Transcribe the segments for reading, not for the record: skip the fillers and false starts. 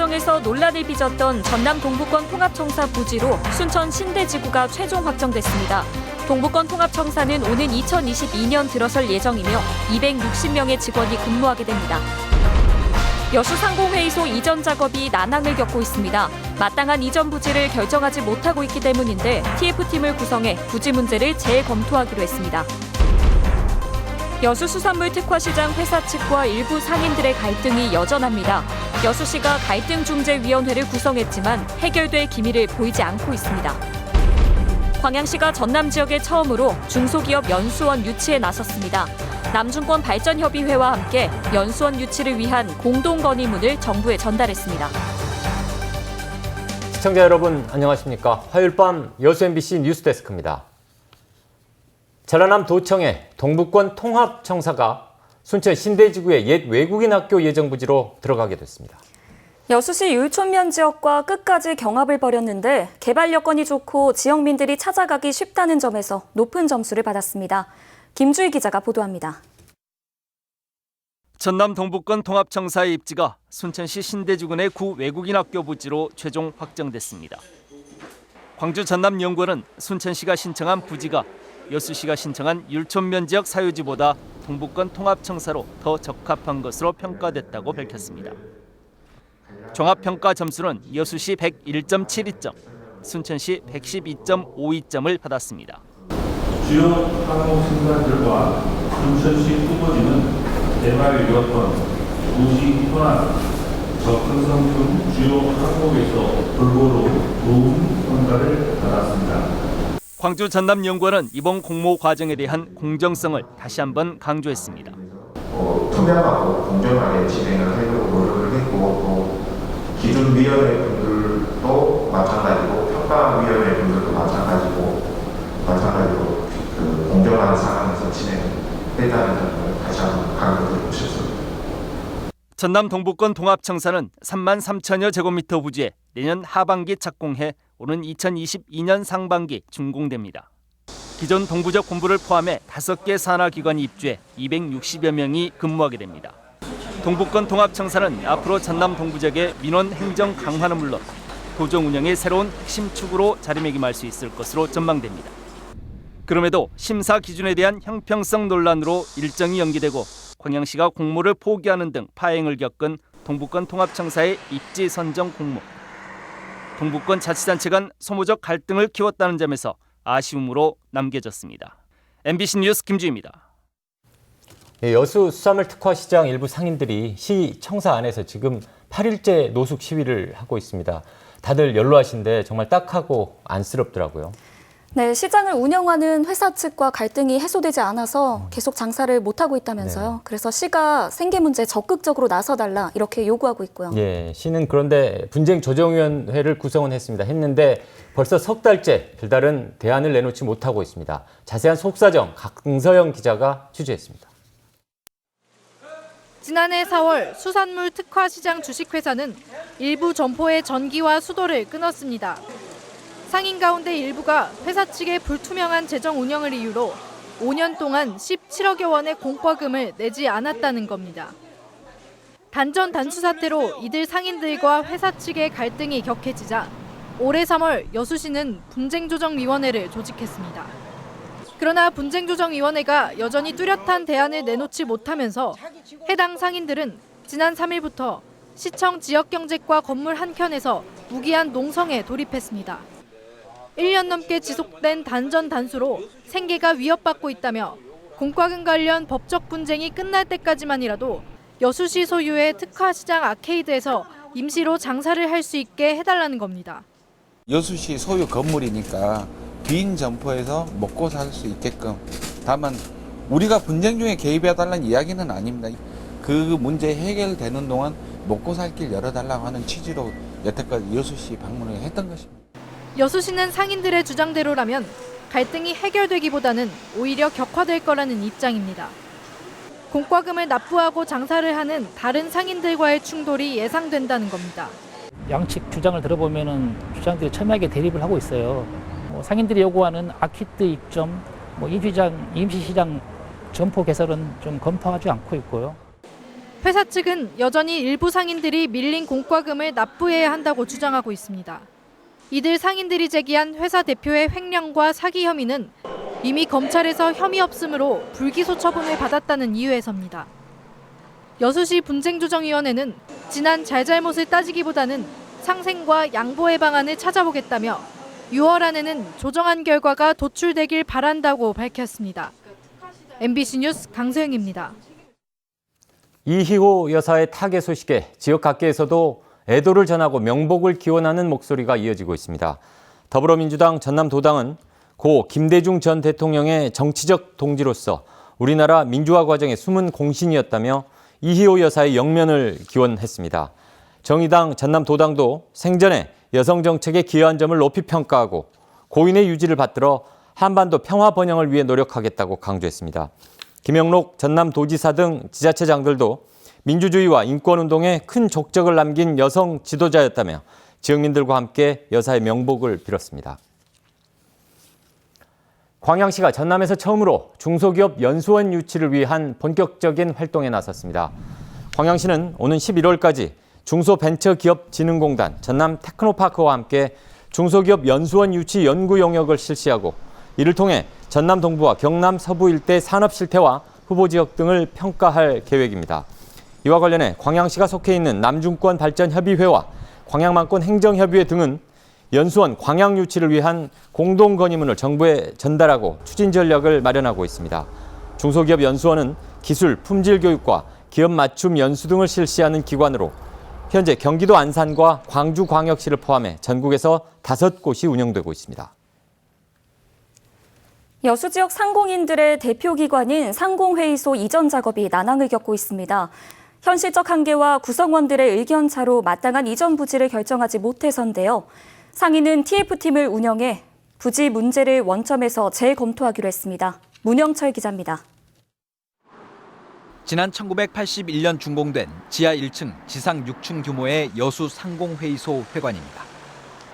과정에서 논란을 빚었던 전남 동부권 통합청사 부지로 순천 신대지구가 최종 확정됐습니다. 동부권 통합청사는 오는 2022년 들어설 예정이며 260명의 직원이 근무하게 됩니다. 여수 상공회의소 이전 작업이 난항을 겪고 있습니다. 마땅한 이전 부지를 결정하지 못하고 있기 때문인데 TF팀을 구성해 부지 문제를 재검토하기로 했습니다. 여수 수산물 특화시장 회사 측과 일부 상인들의 갈등이 여전합니다. 여수시가 갈등중재위원회를 구성했지만 해결될 기미를 보이지 않고 있습니다. 광양시가 전남 지역에 처음으로 중소기업 연수원 유치에 나섰습니다. 남중권발전협의회와 함께 연수원 유치를 위한 공동건의문을 정부에 전달했습니다. 시청자 여러분 안녕하십니까? 화요일 밤 여수 MBC 뉴스데스크입니다. 전라남 도청의 동부권 통합청사가 순천 신대지구의 옛 외국인 학교 예정 부지로 들어가게 됐습니다. 여수시 율촌면 지역과 끝까지 경합을 벌였는데 개발 여건이 좋고 지역민들이 찾아가기 쉽다는 점에서 높은 점수를 받았습니다. 김주희 기자가 보도합니다. 전남 동부권 통합청사의 입지가 순천시 신대지구 내 구 외국인 학교 부지로 최종 확정됐습니다. 광주 전남연구원은 순천시가 신청한 부지가 여수시가 신청한 율촌면 지역 사유지보다 동부권 통합청사로 더 적합한 것으로 평가됐다고 밝혔습니다. 종합평가 점수는 여수시 101.72점, 순천시 112.52점을 받았습니다. 주요 항목 승관들과 순천시 후보지는 개발 여건, 도시 현안, 접근성 등 주요 항목에서 골고루 좋은 평가를 받았습니다. 광주 전남연구원은 이번 공모 과정에 대한 공정성을 다시 한번 강조했습니다. 투명하고 공정하게 진행을 하려고 노력을 했고 또 기준위원회 분들도 마찬가지고 평가위원회 분들도 마찬가지로 그 공정한 상황에서 진행했다는 점을 다시 한번 강조드리고 싶습니다. 전남 동부권 통합청사는 3만 3천여 제곱미터 부지에 내년 하반기 착공해 오는 2022년 상반기 준공됩니다. 기존 동부적 본부를 포함해 5개 산하기관이 입주해 260여 명이 근무하게 됩니다. 동부권 통합청사는 앞으로 전남 동부지역의 민원 행정 강화는 물론 도정 운영의 새로운 핵심 축으로 자리매김할 수 있을 것으로 전망됩니다. 그럼에도 심사 기준에 대한 형평성 논란으로 일정이 연기되고 광양시가 공모를 포기하는 등 파행을 겪은 동부권 통합청사의 입지 선정 공모. 동부권 자치단체 간 소모적 갈등을 키웠다는 점에서 아쉬움으로 남겨졌습니다. MBC 뉴스 김주희입니다. 여수 수산물 특화시장 일부 상인들이 시 청사 안에서 지금 8일째 노숙 시위를 하고 있습니다. 다들 연로하신데 정말 딱하고 안쓰럽더라고요. 네, 시장을 운영하는 회사 측과 갈등이 해소되지 않아서 계속 장사를 못하고 있다면서요. 네. 그래서 시가 생계 문제에 적극적으로 나서달라 이렇게 요구하고 있고요. 예, 시는 그런데 분쟁 조정위원회를 구성은 했는데 벌써 석 달째 별다른 대안을 내놓지 못하고 있습니다. 자세한 속사정 강서영 기자가 취재했습니다. 지난해 4월 수산물 특화시장 주식회사는 일부 점포의 전기와 수도를 끊었습니다. 상인 가운데 일부가 회사 측의 불투명한 재정 운영을 이유로 5년 동안 17억여 원의 공과금을 내지 않았다는 겁니다. 단전 단수 사태로 이들 상인들과 회사 측의 갈등이 격해지자 올해 3월 여수시는 분쟁조정위원회를 조직했습니다. 그러나 분쟁조정위원회가 여전히 뚜렷한 대안을 내놓지 못하면서 해당 상인들은 지난 3일부터 시청 지역경제과 건물 한 켠에서 무기한 농성에 돌입했습니다. 1년 넘게 지속된 단전 단수로 생계가 위협받고 있다며 공과금 관련 법적 분쟁이 끝날 때까지만이라도 여수시 소유의 특화시장 아케이드에서 임시로 장사를 할 수 있게 해달라는 겁니다. 여수시 소유 건물이니까 빈 점포에서 먹고 살 수 있게끔, 다만 우리가 분쟁 중에 개입해달라는 이야기는 아닙니다. 그 문제 해결되는 동안 먹고 살 길 열어달라고 하는 취지로 여태까지 여수시 방문을 했던 것입니다. 여수시는 상인들의 주장대로라면 갈등이 해결되기보다는 오히려 격화될 거라는 입장입니다. 공과금을 납부하고 장사를 하는 다른 상인들과의 충돌이 예상된다는 겁니다. 양측 주장을 들어보면은 주장들이 첨예하게 대립을 하고 있어요. 상인들이 요구하는 아키트 입점, 임시시장 점포 개설은 좀 검토하지 않고 있고요. 회사 측은 여전히 일부 상인들이 밀린 공과금을 납부해야 한다고 주장하고 있습니다. 이들 상인들이 제기한 회사 대표의 횡령과 사기 혐의는 이미 검찰에서 혐의 없음으로 불기소 처분을 받았다는 이유에서입니다. 여수시 분쟁조정위원회는 지난 잘잘못을 따지기보다는 상생과 양보의 방안을 찾아보겠다며 6월 안에는 조정안 결과가 도출되길 바란다고 밝혔습니다. MBC 뉴스 강소영입니다. 이희호 여사의 타계 소식에 지역 각계에서도 애도를 전하고 명복을 기원하는 목소리가 이어지고 있습니다. 더불어민주당 전남도당은 고 김대중 전 대통령의 정치적 동지로서 우리나라 민주화 과정의 숨은 공신이었다며 이희호 여사의 영면을 기원했습니다. 정의당 전남도당도 생전에 여성 정책에 기여한 점을 높이 평가하고 고인의 유지를 받들어 한반도 평화 번영을 위해 노력하겠다고 강조했습니다. 김영록 전남도지사 등 지자체장들도 민주주의와 인권운동에 큰 족적을 남긴 여성 지도자였다며 지역민들과 함께 여사의 명복을 빌었습니다. 광양시가 전남에서 처음으로 중소기업 연수원 유치를 위한 본격적인 활동에 나섰습니다. 광양시는 오는 11월까지 중소벤처기업진흥공단 전남 테크노파크와 함께 중소기업 연수원 유치 연구 용역을 실시하고 이를 통해 전남 동부와 경남 서부 일대 산업 실태와 후보 지역 등을 평가할 계획입니다. 이와 관련해 광양시가 속해 있는 남중권 발전협의회와 광양만권 행정협의회 등은 연수원 광양 유치를 위한 공동 건의문을 정부에 전달하고 추진 전략을 마련하고 있습니다. 중소기업 연수원은 기술, 품질 교육과 기업 맞춤 연수 등을 실시하는 기관으로 현재 경기도 안산과 광주광역시를 포함해 전국에서 5곳이 운영되고 있습니다. 여수 지역 상공인들의 대표 기관인 상공회의소 이전 작업이 난항을 겪고 있습니다. 현실적 한계와 구성원들의 의견 차로 마땅한 이전 부지를 결정하지 못해서인데요. 상인은 TF팀을 운영해 부지 문제를 원점에서 재검토하기로 했습니다. 문영철 기자입니다. 지난 1981년 준공된 지하 1층, 지상 6층 규모의 여수 상공회의소 회관입니다.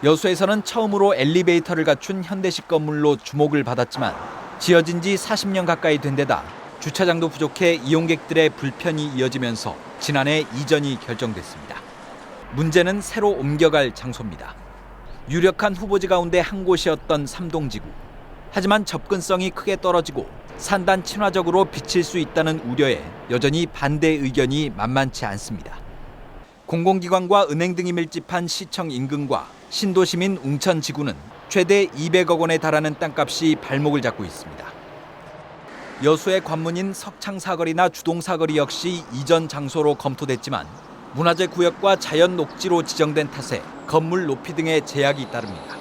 여수에서는 처음으로 엘리베이터를 갖춘 현대식 건물로 주목을 받았지만 지어진 지 40년 가까이 된 데다 주차장도 부족해 이용객들의 불편이 이어지면서 지난해 이전이 결정됐습니다. 문제는 새로 옮겨갈 장소입니다. 유력한 후보지 가운데 한 곳이었던 삼동지구. 하지만 접근성이 크게 떨어지고 산단 친화적으로 비칠 수 있다는 우려에 여전히 반대 의견이 만만치 않습니다. 공공기관과 은행 등이 밀집한 시청 인근과 신도시민 웅천지구는 최대 200억 원에 달하는 땅값이 발목을 잡고 있습니다. 여수의 관문인 석창사거리나 주동사거리 역시 이전 장소로 검토됐지만 문화재 구역과 자연 녹지로 지정된 탓에 건물 높이 등의 제약이 따릅니다.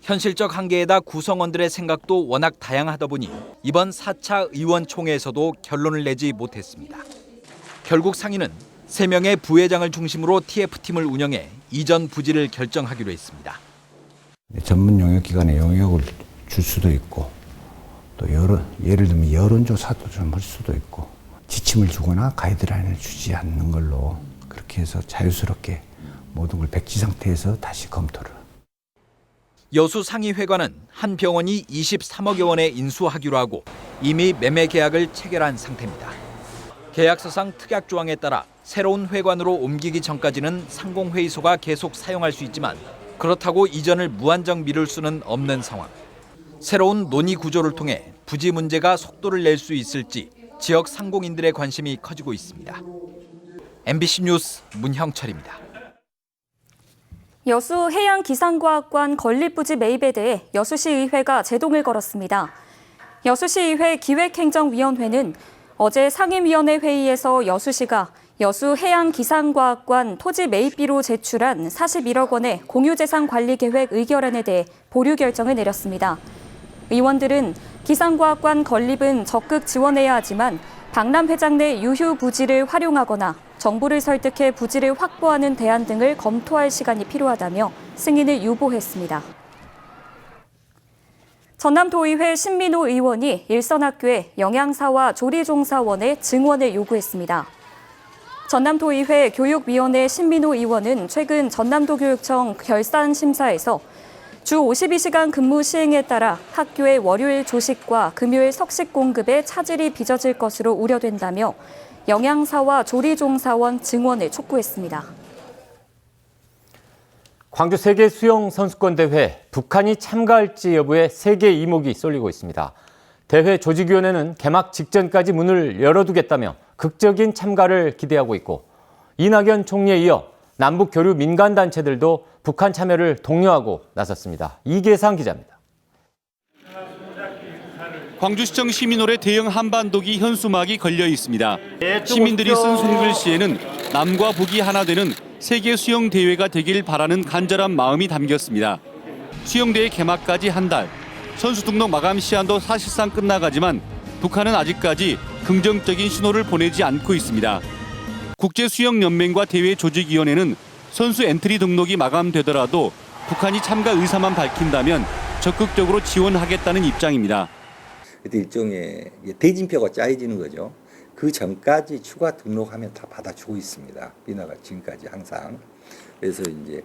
현실적 한계에다 구성원들의 생각도 워낙 다양하다 보니 이번 4차 의원총회에서도 결론을 내지 못했습니다. 결국 상인은 3명의 부회장을 중심으로 TF팀을 운영해 이전 부지를 결정하기로 했습니다. 전문 용역 기관에 용역을 줄 수도 있고 또 예를 들면 여론조사도 좀 할 수도 있고 지침을 주거나 가이드라인을 주지 않는 걸로 그렇게 해서 자유스럽게 모든 걸 백지 상태에서 다시 검토를. 여수 상의회관은 한 병원이 23억여 원에 인수하기로 하고 이미 매매 계약을 체결한 상태입니다. 계약서상 특약 조항에 따라 새로운 회관으로 옮기기 전까지는 상공회의소가 계속 사용할 수 있지만 그렇다고 이전을 무한정 미룰 수는 없는 상황. 새로운 논의 구조를 통해 부지 문제가 속도를 낼 수 있을지 지역 상공인들의 관심이 커지고 있습니다. MBC 뉴스 문형철입니다. 여수 해양기상과학관 건립부지 매입에 대해 여수시의회가 제동을 걸었습니다. 여수시의회 기획행정위원회는 어제 상임위원회 회의에서 여수시가 여수해양기상과학관 토지 매입비로 제출한 41억 원의 공유재산관리계획 의결안에 대해 보류 결정을 내렸습니다. 의원들은 기상과학관 건립은 적극 지원해야 하지만 박람 회장 내 유휴 부지를 활용하거나 정부를 설득해 부지를 확보하는 대안 등을 검토할 시간이 필요하다며 승인을 유보했습니다. 전남도의회 신민호 의원이 일선학교에 영양사와 조리종사원의 증원을 요구했습니다. 전남도의회 교육위원회 신민호 의원은 최근 전남도교육청 결산심사에서 주 52시간 근무 시행에 따라 학교의 월요일 조식과 금요일 석식 공급에 차질이 빚어질 것으로 우려된다며 영양사와 조리종사원 증원을 촉구했습니다. 광주 세계 수영 선수권 대회 북한이 참가할지 여부에 세계 이목이 쏠리고 있습니다. 대회 조직위원회는 개막 직전까지 문을 열어두겠다며 극적인 참가를 기대하고 있고 이낙연 총리에 이어 남북 교류 민간단체들도 북한 참여를 독려하고 나섰습니다. 이계상 기자입니다. 광주시청 시민홀에 대형 한반도기 현수막이 걸려 있습니다. 시민들이 쓴 손글씨에는 남과 북이 하나 되는 세계 수영 대회가 되길 바라는 간절한 마음이 담겼습니다. 수영대회 개막까지 한 달, 선수 등록 마감 시한도 사실상 끝나가지만 북한은 아직까지 긍정적인 신호를 보내지 않고 있습니다. 국제수영연맹과 대회 조직위원회는 선수 엔트리 등록이 마감되더라도 북한이 참가 의사만 밝힌다면 적극적으로 지원하겠다는 입장입니다. 일종의 대진표가 짜여지는 거죠. 그 전까지 추가 등록하면 다 받아주고 있습니다. 비나가 지금까지 항상. 그래서 이제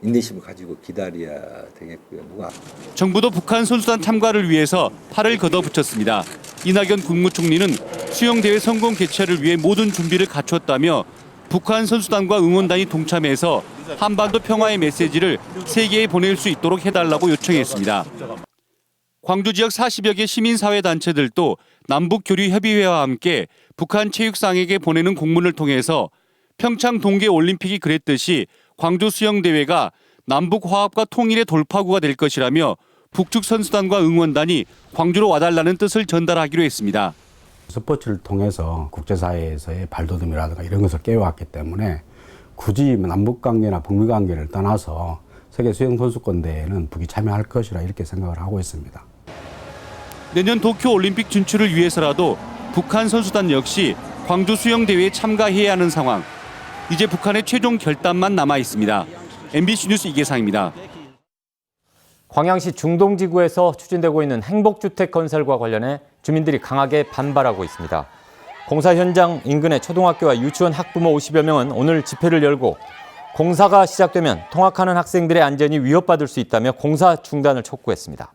인내심을 가지고 기다려야 되겠고요. 정부도 북한 선수단 참가를 위해서 팔을 걷어붙였습니다. 이낙연 국무총리는 수영대회 성공 개최를 위해 모든 준비를 갖췄다며 북한 선수단과 응원단이 동참해서 한반도 평화의 메시지를 세계에 보낼 수 있도록 해달라고 요청했습니다. 광주 지역 40여 개 시민사회단체들도 남북교류협의회와 함께 북한 체육상에게 보내는 공문을 통해서 평창 동계올림픽이 그랬듯이 광주 수영대회가 남북화합과 통일의 돌파구가 될 것이라며 북측 선수단과 응원단이 광주로 와달라는 뜻을 전달하기로 했습니다. 스포츠를 통해서 국제사회에서의 발돋움이라든가 이런 것을 깨워왔기 때문에 굳이 남북관계나 북미관계를 떠나서 세계 수영선수권대회에는 북이 참여할 것이라 이렇게 생각을 하고 있습니다. 내년 도쿄올림픽 진출을 위해서라도 북한 선수단 역시 광주 수영대회에 참가해야 하는 상황. 이제 북한의 최종 결단만 남아 있습니다. MBC 뉴스 이계상입니다. 광양시 중동지구에서 추진되고 있는 행복주택 건설과 관련해 주민들이 강하게 반발하고 있습니다. 공사 현장 인근의 초등학교와 유치원 학부모 50여 명은 오늘 집회를 열고 공사가 시작되면 통학하는 학생들의 안전이 위협받을 수 있다며 공사 중단을 촉구했습니다.